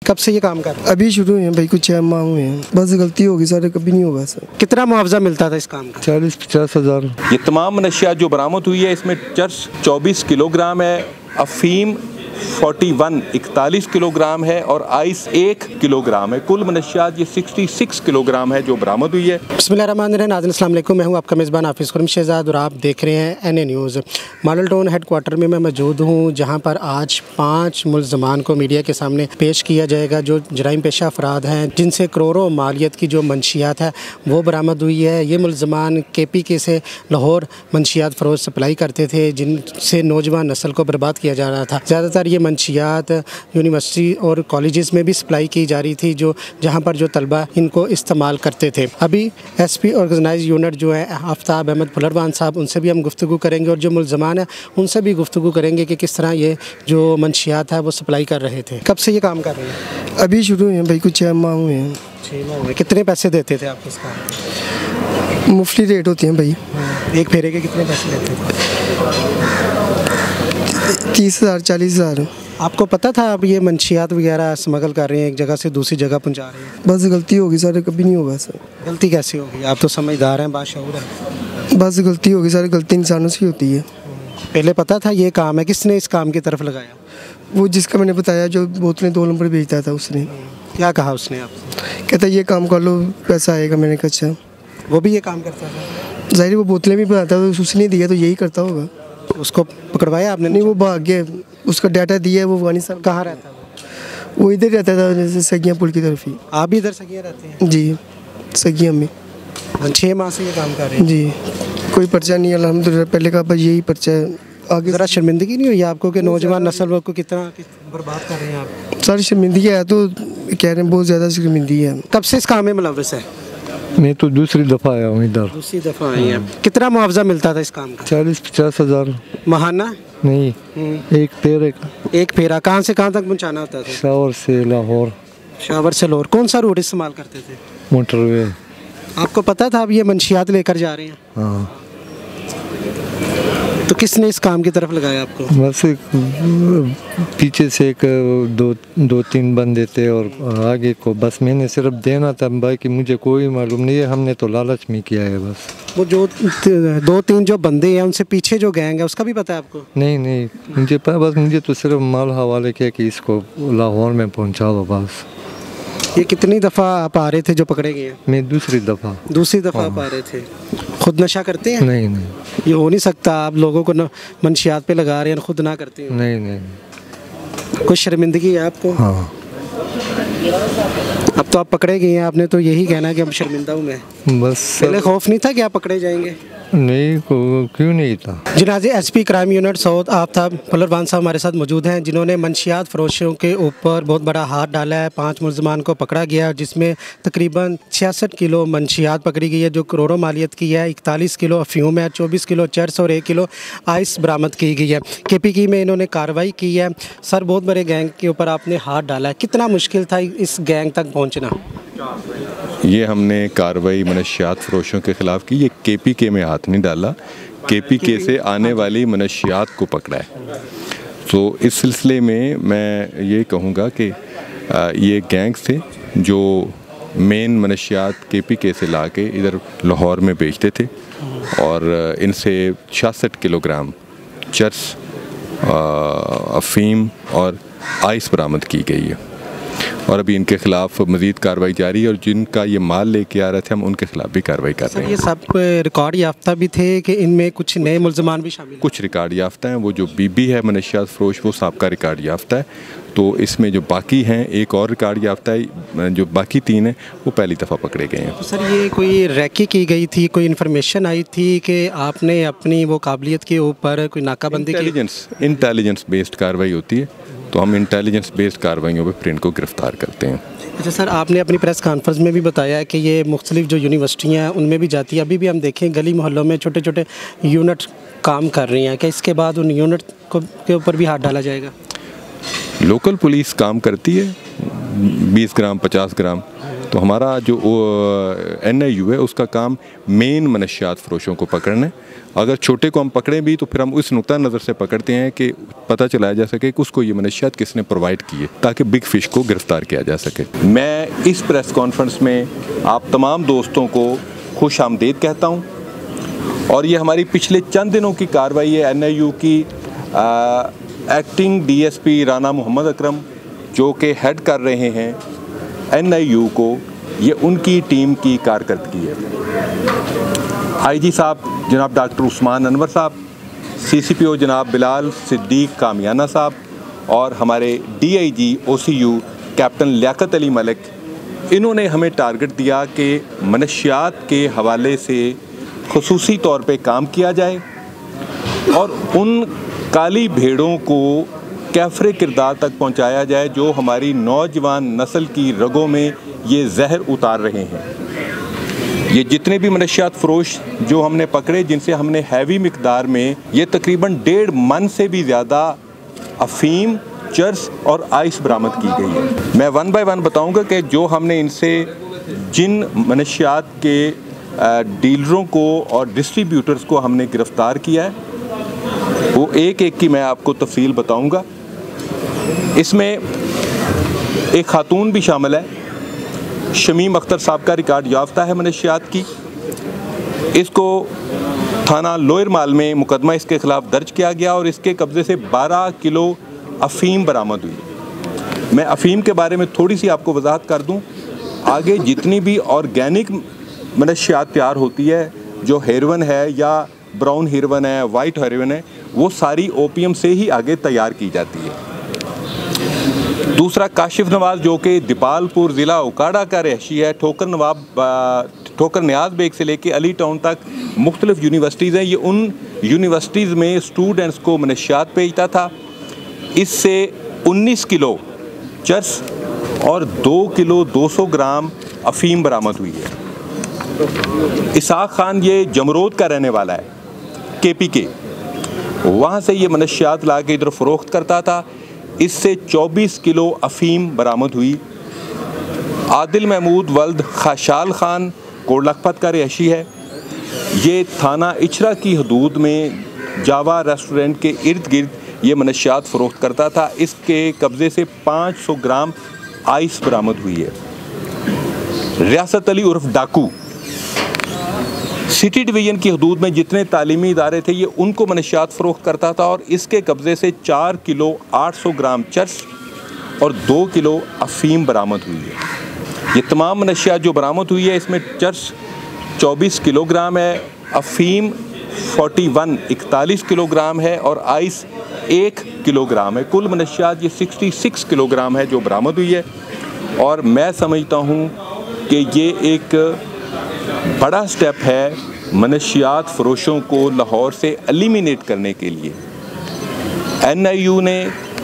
कब से ये काम कर रहे हैं? अभी शुरू हुए हैं भाई, कुछ 6 माह हुए हैं। बस गलती होगी सर, कभी नहीं होगा सर। कितना मुआवजा मिलता था इस काम का? 40-50 हज़ार। ये तमाम मनशियात जो बरामद हुई है, इसमें चर्स 24 किलोग्राम है, अफीम 41 किलोग्राम है और आइस 1 किलोग्राम है। कुल मनशियात ये 66 किलोग्राम है जो बरामद हुई है। बिस्मिल्लाहिर्रहमानिर्रहीम। नाज़रीन अस्सलाम वालेकुम, मैं हूं आपका मेज़बान हाफिज़ खुर्रम शहज़ाद और आप देख रहे हैं NA news. Model Town headquarter में मैं मौजूद हूं, जहां पर आज 5 मुल्ज़मान को मीडिया के सामने पेश किया जाएगा जो जराइम पेशा अफराद हैं, जिनसे करोड़ों मालियत की जो मंशियात है वो बरामद हुई है। ये मुल्ज़मान KPK से लाहौर मंशियात फ़रोज़ सप्लाई करते थे, जिनसे नौजवान नस्ल को बर्बाद किया जा रहा था। ज़्यादातर ये मंशियात यूनिवर्सिटी और कॉलेजेस में भी सप्लाई की जा रही थी, जहां पर जो तलबा इनको इस्तेमाल करते थे। अभी SP ऑर्गेनाइज यूनिट जो है आफ्ताब अहमद फुलरवान साहब, उनसे भी हम गुफ्तगू करेंगे और जो मुल्ज़मान है उनसे भी गुफ्तगू करेंगे कि किस तरह ये जो मंशियात है वो सप्लाई कर रहे थे। कब से ये काम कर रहे हैं? अभी शुरू हुए हैं भाई, कुछ 6 माह हुए हैं। 6 माह हुए। कितने पैसे देते थे आप इसका? मुफ्ती रेट होती हैं भाई। एक फेरे के कितने पैसे लेते थे? 30,000 40,000। आपको पता था आप ये मंशियात वगैरह स्मगल कर रहे हैं, एक जगह से दूसरी जगह पहुंचा रहे हैं? बस गलती होगी सर, कभी नहीं होगा सर। गलती कैसे होगी? आप तो समझदार हैं, बाशऊर हैं। बस गलती होगी सर, गलती इंसानों से होती है। पहले पता था ये काम है? किसने इस काम की तरफ लगाया? वो जिसका मैंने बताया, जो बोतलें 2 नंबर बेचता था, उसने। क्या कहा उसने आपसे? कहता ये काम कर लो, पैसा आएगा। मैंने कहा अच्छा। वो भी ये काम करता था? ज़ाहिर वो बोतलें भी बनाता था, तो उसने दिया तो यही करता होगा। उसको पकड़वाया आपने? नहीं, वो भाग गया, उसका डाटा दिया है। वो अफगानिस्तान। कहाँ रहता है वो इधर रहता था, जैसे सगिया पुल की तरफ ही। आप भी इधर सगिया रहते हैं? जी, सगिया में। 6 माह से ये काम कर रहे हैं? जी, कोई पर्चा नहीं अल्हम्दुलिल्लाह। पहले का बस यही पर्चा है। आगे ज़रा शर्मिंदगी नहीं हुई आपको कि नौजवान नस्ल को कितना बर्बाद कर रहे हैं आप? सारी शर्मिंदगी है, तो कह रहे हैं बहुत ज़्यादा शर्मिंदगी है। कब से इस काम में मुलव्वस है? मैं तो दूसरी दफ़ा आया हूँ इधर। दूसरी दफ़ा आई हैं। कितना मुआवजा मिलता था इस काम का? 40-50 हज़ार। महाना? नहीं, एक फेरे का। एक फेरा कहाँ से कहाँ तक पहुँचाना होता था? शावर से लाहौर। शावर से लाहौर। कौन सा रूट इस्तेमाल करते थे? मोटरवे। आपको पता था आप ये मंशियात लेकर जा रहे हैं? हाँ, तो किसने इस काम की तरफ लगाया आपको? बस एक पीछे से एक दो तीन बंदे थे और आगे को बस मैंने सिर्फ देना था, बाकी मुझे कोई मालूम नहीं है। हमने तो लालच में किया है बस। वो जो 2-3 जो बंदे हैं उनसे पीछे जो गैंग है उसका भी पता है आपको? नहीं, मुझे पता, बस मुझे तो सिर्फ माल हवाले किया कि इसको लाहौर में पहुंचा दो बस। ये कितनी दफ़ा आप आ रहे थे जो पकड़े गए हैं? मैं दूसरी दफ़ा। दूसरी दफ़ा आप आ रहे थे। खुद नशा करते हैं? नहीं। ये हो नहीं सकता, आप लोगों को मंशियात पे लगा रहे हैं, खुद ना करते हैं? नहीं। कुछ शर्मिंदगी है आपको? हाँ। अब तो आप पकड़े गए हैं, आपने तो यही कहना है कि अब शर्मिंदा हूँ मैं। बस पहले खौफ नहीं था कि आप पकड़े जाएंगे? नहीं, क्यों नहीं था। जनाजे SP crime unit south Aftab Phularwan साहब हमारे साथ मौजूद हैं, जिन्होंने मंशियात फरोशों के ऊपर बहुत बड़ा हाथ डाला है। 5 मुल्ज़मान को पकड़ा गया, जिसमें तकरीबन 66 किलो मंशियात पकड़ी गई है जो करोड़ों मालियत की है। 41 किलो अफ्यूम है, 24 किलो चर्स और 1 किलो आइस बरामद की गई है। KPK में इन्होंने कार्रवाई की है। सर, बहुत बड़े गैंग के ऊपर आपने हाथ डाला है, कितना मुश्किल था इस गैंग तक पहुँचना? ये हमने कार्रवाई मनशियात फरोशों के ख़िलाफ़ की। ये KPK में हाथ नहीं डाला, KPK से आने वाली मनशियात को पकड़ा है। तो इस सिलसिले में मैं ये कहूँगा कि ये गैंग थे जो मेन मनशियात KPK से ला के इधर लाहौर में बेचते थे और इनसे 66 किलोग्राम चर्स, अफीम और आइस बरामद की गई है और अभी इनके खिलाफ मजीद कार्रवाई जारी है और जिनका ये माल लेके आ रहे थे हम उनके खिलाफ भी कार्रवाई कर रहे हैं। ये सब रिकॉर्ड याफ्ता भी थे कि इनमें कुछ नए मुल्ज़मान भी शामिल हैं? कुछ रिकॉर्ड याफ्ता हैं। वो जो बीबी है मनशियात फरोश, वो साबका रिकॉर्ड याफ्ता है। तो इसमें जो बाकी हैं, एक और रिकॉर्ड याफ्ता है, जो बाकी 3 हैं वो पहली दफ़ा पकड़े गए हैं। तो सर, ये कोई रैकी की गई थी, कोई इन्फॉर्मेशन आई थी कि आपने अपनी वो काबिलियत के ऊपर कोई नाकाबंदी की? इंटेलिजेंस बेस्ड कार्रवाई होती है, तो हम इंटेलिजेंस बेस्ड कार्रवाइयों पर फिर इनको गिरफ्तार करते हैं। अच्छा सर, आपने अपनी प्रेस कॉन्फ्रेंस में भी बताया कि ये मुख्तलिफ जो यूनिवर्सिटियाँ हैं उनमें भी जाती है। अभी भी हम देखें गली मोहल्लों में छोटे छोटे यूनिट काम कर रही हैं, क्या इसके बाद उन यूनिट के ऊपर भी हाथ डाला जाएगा? लोकल पुलिस काम करती है, 20 ग्राम 50 ग्राम, तो हमारा जो NIU है उसका काम मेन मनशियात फ़रोशों को पकड़ना है। अगर छोटे को हम पकड़ें भी तो फिर हम उस नुक्ता नज़र से पकड़ते हैं कि पता चलाया जा सके कि उसको ये मनशियात किसने प्रोवाइड किए, ताकि बिग फ़िश को गिरफ़्तार किया जा सके। मैं इस प्रेस कॉन्फ्रेंस में आप तमाम दोस्तों को खुश आमदीद कहता हूँ, और ये हमारी पिछले चंद दिनों की कार्रवाई है। NIU की एक्टिंग DSP राना मोहम्मद अकरम जो कि हेड कर रहे हैं NIU को, ये उनकी टीम की कारकर्दगी है। IG साहब जनाब डॉक्टर उस्मान अनवर साहब, CCPO जनाब बिलाल सिद्दीक कामियाना साहब, और हमारे DIG OCU captain Liaquat Ali Malik, इन्होंने हमें टारगेट दिया कि मनशियात के हवाले से खुसूसी तौर पे काम किया जाए और उन काली भेड़ों को कैफरे किरदार तक पहुंचाया जाए जो हमारी नौजवान नस्ल की रगों में ये जहर उतार रहे हैं। ये जितने भी मनशियात फ़रोश जो हमने पकड़े, जिनसे हमने हैवी मिकदार में ये तकरीबन 1.5 मन से भी ज़्यादा अफ़ीम, चर्स और आइस बरामद की गई है। मैं 1 बाय 1 बताऊंगा कि जो हमने इनसे जिन मनशियात के डीलरों को और डिस्ट्रीब्यूटर्स को हमने गिरफ़्तार किया है, वो एक एक की मैं आपको तफसील बताऊंगा। इसमें एक खातून भी शामिल है, शमीम अख्तर साहब का रिकॉर्ड याफ्ता है मनशियात की। इसको थाना लोअर माल में मुकदमा इसके ख़िलाफ़ दर्ज किया गया और इसके कब्ज़े से 12 किलो अफ़ीम बरामद हुई। मैं अफ़ीम के बारे में थोड़ी सी आपको वजाहत कर दूं। आगे जितनी भी ऑर्गेनिक मनशियात तैयार होती है, जो हेरोइन है या ब्राउन हेरोइन है, वाइट हेरोइन है, वो सारी ओपीएम से ही आगे तैयार की जाती है। दूसरा, काशिफ नवाज़ जो कि दीपालपुर ज़िला उकाड़ा का रहशी है, ठोकर न्याज बेग से लेके अली टाउन तक मुख्तलिफ यूनिवर्सिटीज़ हैं। ये उन यूनिवर्सिटीज़ में स्टूडेंट्स को मनशियात भेजता था। इससे 19 किलो चर्स और 2 किलो 200 ग्राम अफ़ीम बरामद हुई है। इसाक खान ये जमरोद का रहने वाला है, KPK, वहाँ से ये मनशियात ला के इधर फ़रोख्त करता था। इससे 24 किलो अफ़ीम बरामद हुई। आदिल महमूद वल्द खाशाल खान कोटलखपत का रहशी है। ये थाना इचरा की हदूद में जावा रेस्टोरेंट के इर्द गिर्द ये मनशियात फ़रोख्त करता था। इसके कब्ज़े से 500 ग्राम आइस बरामद हुई है। रियासत अली उर्फ डाकू सिटी डिवीज़न की हदूद में जितने तालीमी इदारे थे, ये उनको मनशियात फ़रोख्त करता था और इसके कब्ज़े से 4 किलो 800 ग्राम चर्स और 2 किलो अफ़ीम बरामद हुई है। ये तमाम मनशियात जो बरामद हुई है, इसमें चर्स 24 किलोग्राम है, अफ़ीम 41 किलोग्राम है और आइस 1 किलोग्राम है। कुल मनशियात ये 66 किलोग्राम है जो बरामद हुई है। और मैं समझता हूँ कि ये एक बड़ा स्टेप है मनशियात फ़रोशों को लाहौर से एलिमिनेट करने के लिए। NIU ने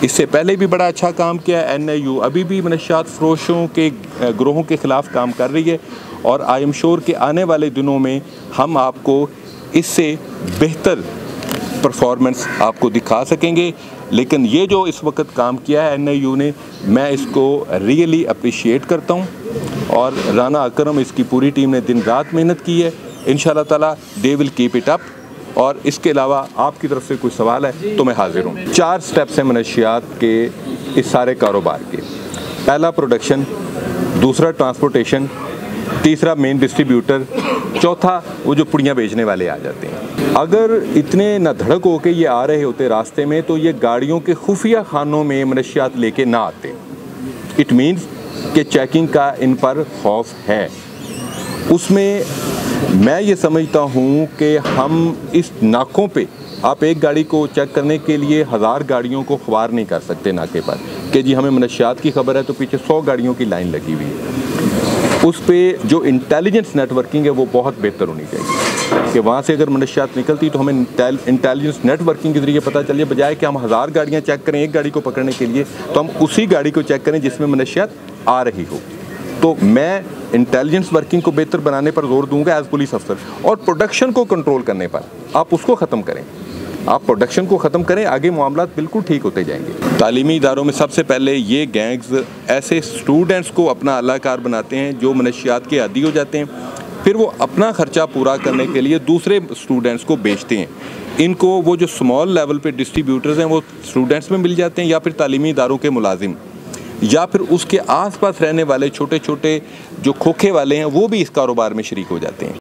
इससे पहले भी बड़ा अच्छा काम किया है। NIU अभी भी मनशियात फ़रोशों के ग्रोहों के ख़िलाफ़ काम कर रही है और आई एम श्योर कि आने वाले दिनों में हम आपको इससे बेहतर परफॉर्मेंस आपको दिखा सकेंगे। लेकिन ये जो इस वक्त काम किया है NIU ने, मैं इसको रियली अप्रिशिएट करता हूँ और राना अकरम, इसकी पूरी टीम ने दिन रात मेहनत की है। इंशाल्लाह ताला they will keep it up. और इसके अलावा आपकी तरफ से कोई सवाल है तो मैं हाजिर हूँ। 4 स्टेप्स हैं मनशियात के इस सारे कारोबार के। पहला प्रोडक्शन, दूसरा ट्रांसपोर्टेशन, तीसरा मेन डिस्ट्रीब्यूटर, चौथा वो जो पुड़ियाँ बेचने वाले आ जाते हैं। अगर इतने न धड़क होके ये आ रहे होते रास्ते में तो ये गाड़ियों के खुफिया खानों में मनशियात लेके ना आते। इट मीन्स कि चेकिंग का इन पर खौफ है। उसमें मैं ये समझता हूँ कि हम इस नाकों पे, आप एक गाड़ी को चेक करने के लिए 1000 गाड़ियों को ख्वार नहीं कर सकते नाके पर कि जी हमें मनशियात की खबर है तो पीछे 100 गाड़ियों की लाइन लगी हुई है। उस पर जो इंटेलिजेंस नेटवर्किंग है वो बहुत बेहतर होनी चाहिए कि वहाँ से अगर मनशियात निकलती तो हमें इंटेलिजेंस नेटवर्किंग के ज़रिए पता चलिए, बजाय कि हम 1000 गाड़ियाँ चेक करें एक गाड़ी को पकड़ने के लिए, तो हम उसी गाड़ी को चेक करें जिसमें मनशियात आ रही हो। तो मैं इंटेलिजेंस वर्किंग को बेहतर बनाने पर जोर दूंगा एज पुलिस अफसर, और प्रोडक्शन को कंट्रोल करने पर। आप उसको ख़त्म करें। आप प्रोडक्शन को ख़त्म करें, आगे मामलात बिल्कुल ठीक होते जाएंगे। तालीमी इदारों में सबसे पहले ये गैंग्स ऐसे स्टूडेंट्स को अपना अलाकार बनाते हैं जो मनशियात के आदी हो जाते हैं, फिर वो अपना ख़र्चा पूरा करने के लिए दूसरे स्टूडेंट्स को बेचते हैं। इनको वो जो स्मॉल लेवल पे डिस्ट्रीब्यूटर्स हैं वो स्टूडेंट्स में मिल जाते हैं, या फिर तालीमी इदारों के मुलाजिम, या फिर उसके आसपास रहने वाले छोटे छोटे जो खोखे वाले हैं वो भी इस कारोबार में शरीक हो जाते हैं।